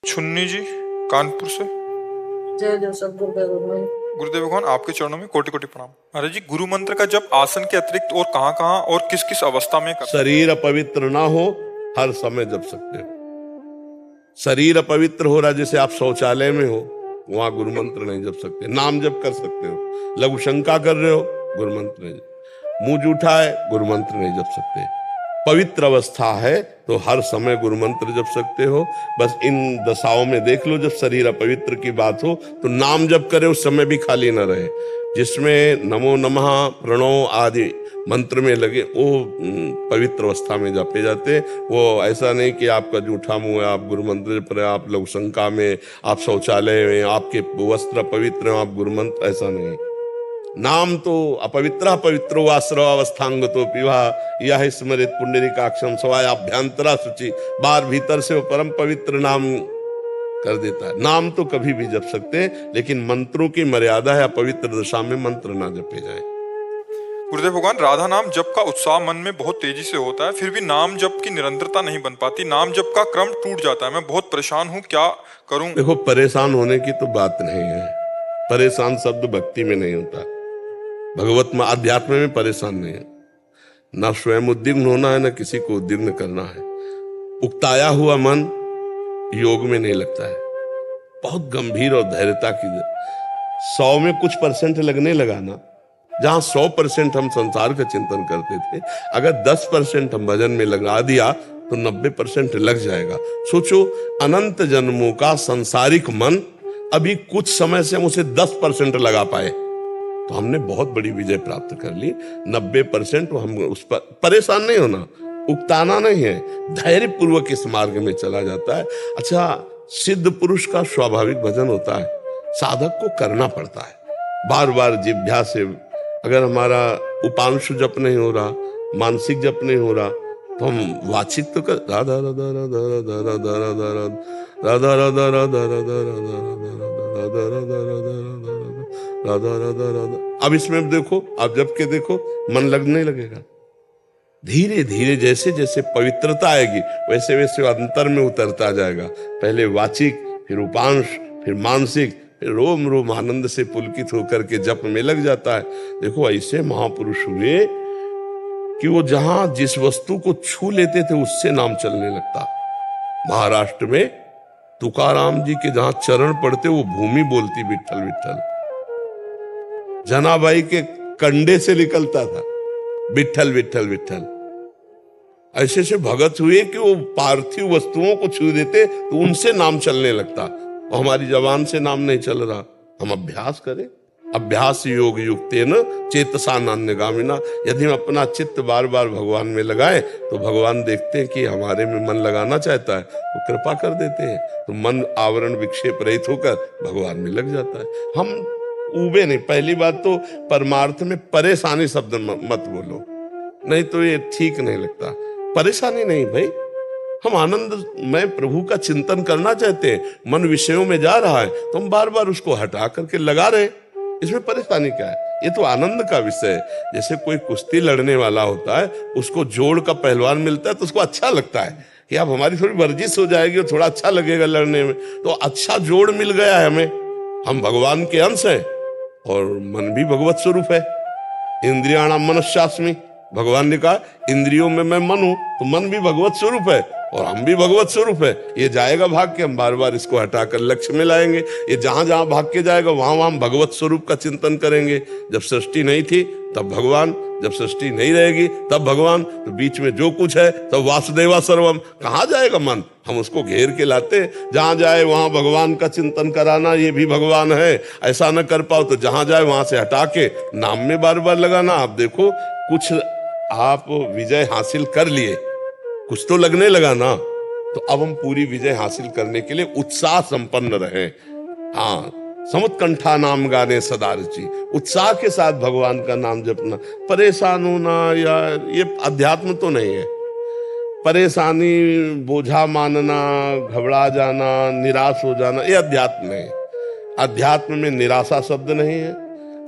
छुन्नी जी, कानपुर से। जय जय सब गुरुदेव। गुरुदेव भगवान, आपके चरणों में कोटि कोटि प्रणाम। महाराज जी, गुरु मंत्र का जप आसन के अतिरिक्त और कहाँ कहाँ और किस किस अवस्था में कर? शरीर अपवित्र ना हो, हर समय जप सकते हो। शरीर अपवित्र हो रहा, जैसे आप शौचालय में हो, वहां गुरु मंत्र नहीं जप सकते। नाम जप कर सकते हो। लघु शंका कर रहे हो, गुरु मंत्र नहीं। मुंह जूठा है, गुरु मंत्र नहीं जप सकते। पवित्र अवस्था है तो हर समय गुरु मंत्र जप सकते हो। बस इन दशाओं में देख लो, जब शरीर अपवित्र की बात हो तो नाम जप करे, उस समय भी खाली न रहे। जिसमें नमो नमः, प्रणव आदि मंत्र में लगे, वो पवित्र अवस्था में जपे जाते। वो ऐसा नहीं कि आपका जूठा मुंह है, आप गुरु मंत्र जप रहे, आप लघु शंका में, आप शौचालय में, आपके वस्त्र पवित्र हैं, आप गुरु मंत्र, ऐसा नहीं। नाम तो अपवित्र पवित्रो वा सर्वावस्थांग तो पिवा यह स्मृत पुंडरीकाक्षम स्वायाभ्यंतरा शुचि। बाहर भीतर से वो परम पवित्र नाम कर देता है। नाम तो कभी भी जप सकते हैं, लेकिन मंत्रों की मर्यादा है, अपवित्र दशा में मंत्र ना जपे जाए। गुरुदेव भगवान, राधा नाम जप का उत्साह मन में बहुत तेजी से होता है, फिर भी नाम जप की निरंतरता नहीं बन पाती। नाम जप का क्रम टूट जाता है। मैं बहुत परेशान हूँ, क्या करूँ? देखो, परेशान होने की तो बात नहीं है। परेशान शब्द भक्ति में नहीं होता, भगवत में, अध्यात्म में परेशान नहीं है। ना स्वयं उद्विग्न होना है, ना किसी को उद्विग्न करना है। उकताया हुआ मन योग में नहीं लगता है। बहुत गंभीर और धैर्यता की 100 में कुछ परसेंट लगने लगा ना, जहां 100% हम संसार का चिंतन करते थे, अगर 10% हम भजन में लगा दिया तो 90% लग जाएगा। सोचो, अनंत जन्मों का संसारिक मन, अभी कुछ समय से हम उसे 10% लगा पाए तो हमने बहुत बड़ी विजय प्राप्त कर ली। 90% हम उस पर परेशान नहीं होना, उकताना नहीं है, धैर्य पूर्वक इस मार्ग में चला जाता है। अच्छा, सिद्ध पुरुष का स्वाभाविक भजन होता है, साधक को करना पड़ता है बार बार जिह्वा से। अगर हमारा उपांशु जप नहीं हो रहा, मानसिक जप नहीं हो रहा, तो हम वाचिक तो कर राधा राधा राधा राधा राधा राधा राधा राधा राधा राधा राधा राधा राधा। अब इसमें देखो, आप जब के देखो, मन लगने लगेगा। धीरे धीरे जैसे जैसे पवित्रता आएगी, वैसे वैसे अंतर में उतरता जाएगा। पहले वाचिक, फिर उपांश, फिर मानसिक, फिर रोम रोम आनंद से पुलकित होकर के जप में लग जाता है। देखो, ऐसे महापुरुष हुए कि वो जहां जिस वस्तु को छू लेते थे, उससे नाम चलने लगता। महाराष्ट्र में तुकाराम जी के जहां चरण पड़ते, वो भूमि बोलती विठ्ठल विठ्ठल। जनाबाई के कंडे से निकलता था विठ्ठल विठ्ठल विठ्ठल। ऐसे से भगत हुए कि वो पार्थिव वस्तुओं को छू देते तो उनसे नाम चलने लगता। और हमारी जबान से नाम नहीं चल रहा, हम अभ्यास करें। अभ्यास योग युक्तेन चेतसा नान्यगामिना। यदि हम अपना चित्त बार बार भगवान में लगाएं तो भगवान देखते हैं कि हमारे में मन लगाना चाहता है, तो कृपा कर देते हैं। तो मन आवरण विक्षेप रहित होकर भगवान में लग जाता है। हम उबे नहीं। पहली बात तो परमार्थ में परेशानी शब्द मत बोलो, नहीं तो ये ठीक नहीं लगता। परेशानी नहीं भाई, हम आनंद में प्रभु का चिंतन करना चाहते हैं, मन विषयों में जा रहा है तो हम बार बार उसको हटा करके लगा रहे, इसमें परेशानी क्या है? ये तो आनंद का विषय है। जैसे कोई कुश्ती लड़ने वाला होता है, उसको जोड़ का पहलवान मिलता है तो उसको अच्छा लगता है कि अब हमारी थोड़ी वर्जिश हो जाएगी और थोड़ा अच्छा लगेगा लड़ने में। तो अच्छा जोड़ मिल गया है हमें, हम भगवान के अंश हैं और मन भी भगवत स्वरूप है। इंद्रियाणाम मनश्चास्मि, भगवान ने कहा इंद्रियों में मैं मन हूं, तो मन भी भगवत स्वरूप है और हम भी भगवत स्वरूप है। ये जाएगा भाग के, हम बार बार इसको हटाकर लक्ष्य में लाएंगे। ये जहां जहां भाग के जाएगा वहां वहां हम भगवत स्वरूप का चिंतन करेंगे। जब सृष्टि नहीं थी तब भगवान, जब सृष्टि नहीं रहेगी तब भगवान, तो बीच में जो कुछ है तब वासुदेवा सर्वम। कहाँ जाएगा मन? हम उसको घेर के लाते, जहां जाए वहां भगवान का चिंतन कराना, ये भी भगवान है। ऐसा न कर पाओ तो जहां जाए वहां से हटा के नाम में बार बार लगाना। आप देखो, कुछ आप विजय हासिल कर लिए, कुछ तो लगने लगा ना, तो अब हम पूरी विजय हासिल करने के लिए उत्साह संपन्न रहे। हाँ, समुत्कंठा नाम गाने सदा रुचि, उत्साह के साथ भगवान का नाम जपना। परेशान होना यार, ये अध्यात्म तो नहीं है। परेशानी, बोझा मानना, घबरा जाना, निराश हो जाना, ये अध्यात्म नहीं है। अध्यात्म में निराशा शब्द नहीं है,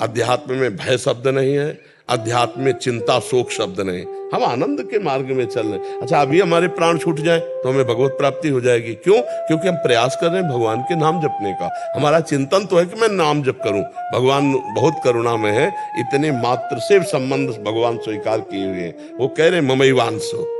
अध्यात्म में भय शब्द नहीं है, अध्यात्म में चिंता शोक शब्द नहीं, हम आनंद के मार्ग में चल रहे हैं। अच्छा, अभी हमारे प्राण छूट जाए तो हमें भगवत प्राप्ति हो जाएगी। क्यों? क्योंकि हम प्रयास कर रहे हैं भगवान के नाम जपने का। हमारा चिंतन तो है कि मैं नाम जप करूं। भगवान बहुत करुणा में है, इतने मात्र से संबंध भगवान स्वीकार किए हुए हैं। वो कह रहे ममैवांश हो,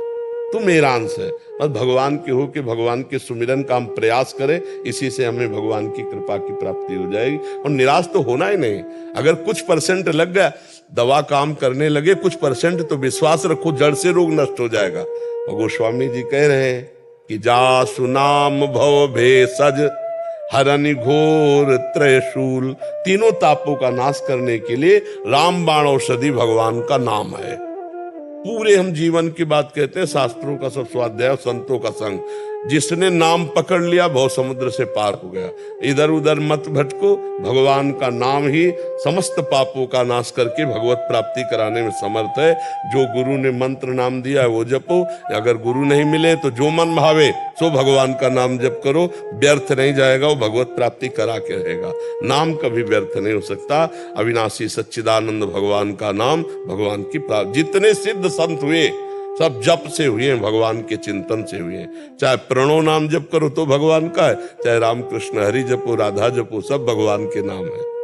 तू मेरा अंश है। बस भगवान के हो कि भगवान के सुमिरन का हम प्रयास करें, इसी से हमें भगवान की कृपा की प्राप्ति हो जाएगी। और निराश तो होना ही नहीं। अगर कुछ परसेंट लग गया, दवा काम करने लगे, कुछ परसेंट तो विश्वास रखो, जड़ से रोग नष्ट हो जाएगा। और गोस्वामी जी कह रहे हैं कि जा सुनाम भव भेषज हरनि घोर त्रयशूल, तीनों तापों का नाश करने के लिए रामबाण औषधि भगवान का नाम है। पूरे हम जीवन की बात कहते हैं, शास्त्रों का सब स्वाध्याय, संतों का संग। जिसने नाम पकड़ लिया भव समुद्र से पार हो गया। इधर उधर मत भटको, भगवान का नाम ही समस्त पापों का नाश करके भगवत प्राप्ति कराने में समर्थ है। जो गुरु ने मंत्र नाम दिया है वो जपो, अगर गुरु नहीं मिले तो जो मन भावे सो भगवान का नाम जप करो, व्यर्थ नहीं जाएगा, वो भगवत प्राप्ति करा के रहेगा। नाम कभी व्यर्थ नहीं हो सकता। अविनाशी सच्चिदानंद भगवान का नाम, भगवान की प्राप्ति। जितने सिद्ध संत हुए सब जप से हुए हैं, भगवान के चिंतन से हुए हैं। चाहे प्रणव नाम जप करो तो भगवान का है, चाहे रामकृष्ण हरि जपो, राधा जपो, सब भगवान के नाम है।